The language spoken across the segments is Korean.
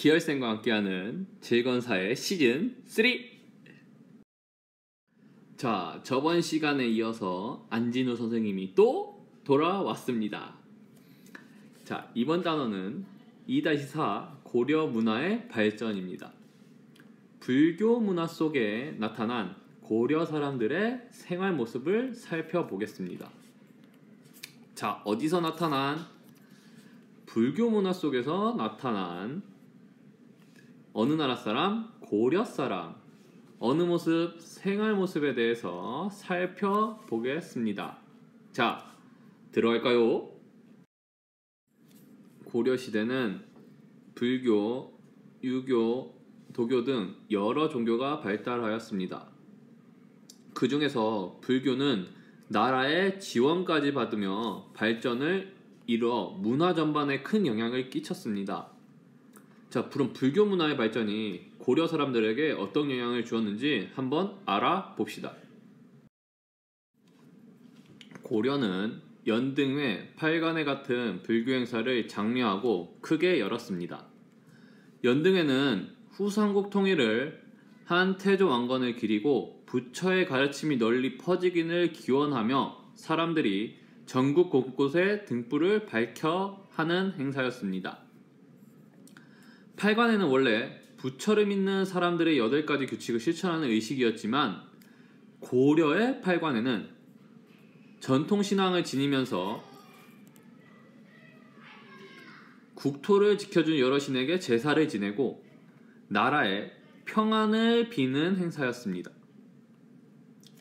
기열쌤과 함께하는 즐거운 사회 시즌 3. 자, 저번 시간에 이어서 안진우 선생님이 또 돌아왔습니다. 자, 이번 단어는 2-4 고려 문화의 발전입니다. 불교 문화 속에 나타난 고려 사람들의 생활 모습을 살펴보겠습니다. 자, 어디서 나타난 불교 문화 속에서 나타난 어느 나라 사람? 고려 사람. 어느 모습? 생활 모습에 대해서 살펴보겠습니다. 자, 들어갈까요? 고려 시대는 불교, 유교, 도교 등 여러 종교가 발달하였습니다. 그 중에서 불교는 나라의 지원까지 받으며 발전을 이루어 문화 전반에 큰 영향을 끼쳤습니다. 자, 그럼 불교 문화의 발전이 고려 사람들에게 어떤 영향을 주었는지 한번 알아봅시다. 고려는 연등회, 팔관회 같은 불교 행사를 장려하고 크게 열었습니다. 연등회는 후삼국 통일을 한 태조 왕건을 기리고 부처의 가르침이 널리 퍼지기를 기원하며 사람들이 전국 곳곳에 등불을 밝혀 하는 행사였습니다. 팔관회는 원래 부처를 믿는 사람들의 8가지 규칙을 실천하는 의식이었지만 고려의 팔관회는 전통신앙을 지니면서 국토를 지켜준 여러 신에게 제사를 지내고 나라의 평안을 비는 행사였습니다.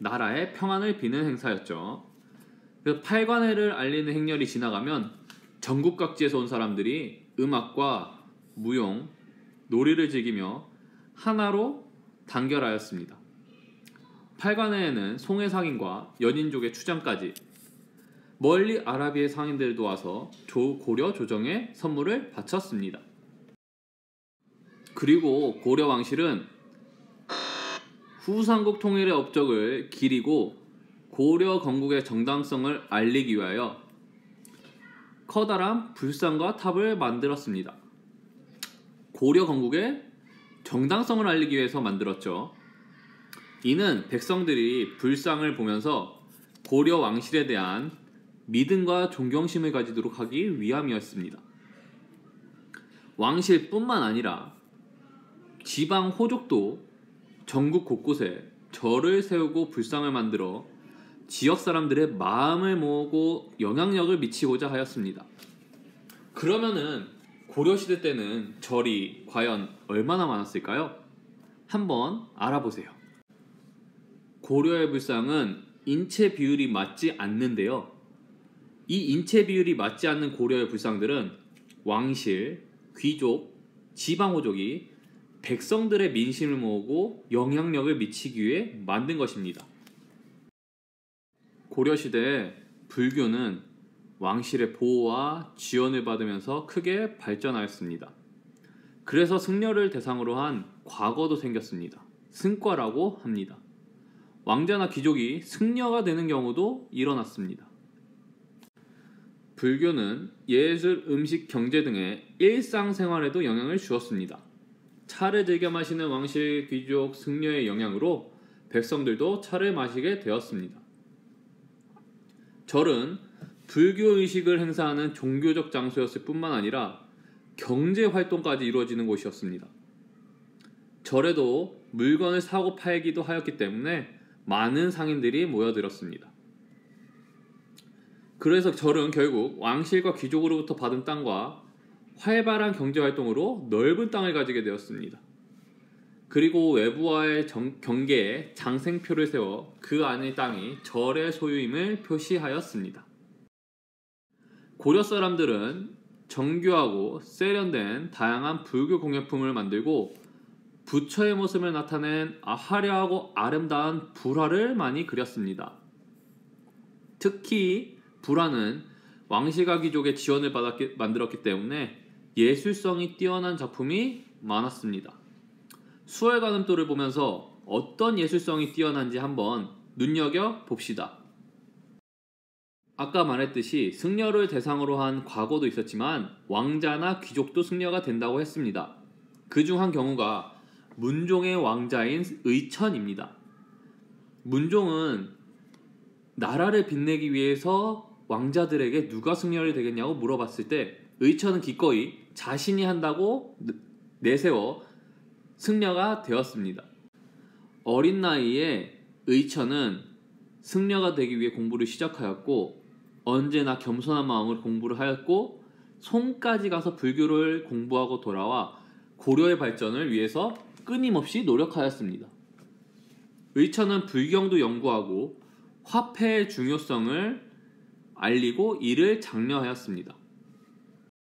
나라의 평안을 비는 행사였죠. 그 팔관회를 알리는 행렬이 지나가면 전국 각지에서 온 사람들이 음악과 무용, 놀이를 즐기며 하나로 단결하였습니다. 팔관회에는 송해 상인과 연인족의 추장까지 멀리 아라비의 상인들도 와서 고려 조정에 선물을 바쳤습니다. 그리고 고려 왕실은 후삼국 통일의 업적을 기리고 고려 건국의 정당성을 알리기 위하여 커다란 불상과 탑을 만들었습니다. 고려 건국의 정당성을 알리기 위해서 만들었죠. 이는 백성들이 불상을 보면서 고려 왕실에 대한 믿음과 존경심을 가지도록 하기 위함이었습니다. 왕실뿐만 아니라 지방 호족도 전국 곳곳에 절을 세우고 불상을 만들어 지역 사람들의 마음을 모으고 영향력을 미치고자 하였습니다. 그러면은 고려시대 때는 절이 과연 얼마나 많았을까요? 한번 알아보세요. 고려의 불상은 인체 비율이 맞지 않는데요. 이 인체 비율이 맞지 않는 고려의 불상들은 왕실, 귀족, 지방호족이 백성들의 민심을 모으고 영향력을 미치기 위해 만든 것입니다. 고려시대에 불교는 왕실의 보호와 지원을 받으면서 크게 발전하였습니다. 그래서 승려를 대상으로 한 과거도 생겼습니다. 승과라고 합니다. 왕자나 귀족이 승려가 되는 경우도 일어났습니다. 불교는 예술, 음식, 경제 등의 일상생활에도 영향을 주었습니다. 차를 즐겨 마시는 왕실, 귀족, 승려의 영향으로 백성들도 차를 마시게 되었습니다. 절은 불교의식을 행사하는 종교적 장소였을 뿐만 아니라 경제활동까지 이루어지는 곳이었습니다. 절에도 물건을 사고 팔기도 하였기 때문에 많은 상인들이 모여들었습니다. 그래서 절은 결국 왕실과 귀족으로부터 받은 땅과 활발한 경제활동으로 넓은 땅을 가지게 되었습니다. 그리고 외부와의 경계에 장생표를 세워 그 안의 땅이 절의 소유임을 표시하였습니다. 고려 사람들은 정교하고 세련된 다양한 불교 공예품을 만들고 부처의 모습을 나타낸 화려하고 아름다운 불화를 많이 그렸습니다. 특히 불화는 왕실과 귀족의 지원을 받아 만들었기 때문에 예술성이 뛰어난 작품이 많았습니다. 수월관음도를 보면서 어떤 예술성이 뛰어난지 한번 눈여겨봅시다. 아까 말했듯이 승려를 대상으로 한 과거도 있었지만 왕자나 귀족도 승려가 된다고 했습니다. 그 중 한 경우가 문종의 왕자인 의천입니다. 문종은 나라를 빛내기 위해서 왕자들에게 누가 승려가 되겠냐고 물어봤을 때 의천은 기꺼이 자신이 한다고 내세워 승려가 되었습니다. 어린 나이에 의천은 승려가 되기 위해 공부를 시작하였고 언제나 겸손한 마음으로 공부를 하였고 송까지 가서 불교를 공부하고 돌아와 고려의 발전을 위해서 끊임없이 노력하였습니다. 의천은 불경도 연구하고 화폐의 중요성을 알리고 이를 장려하였습니다.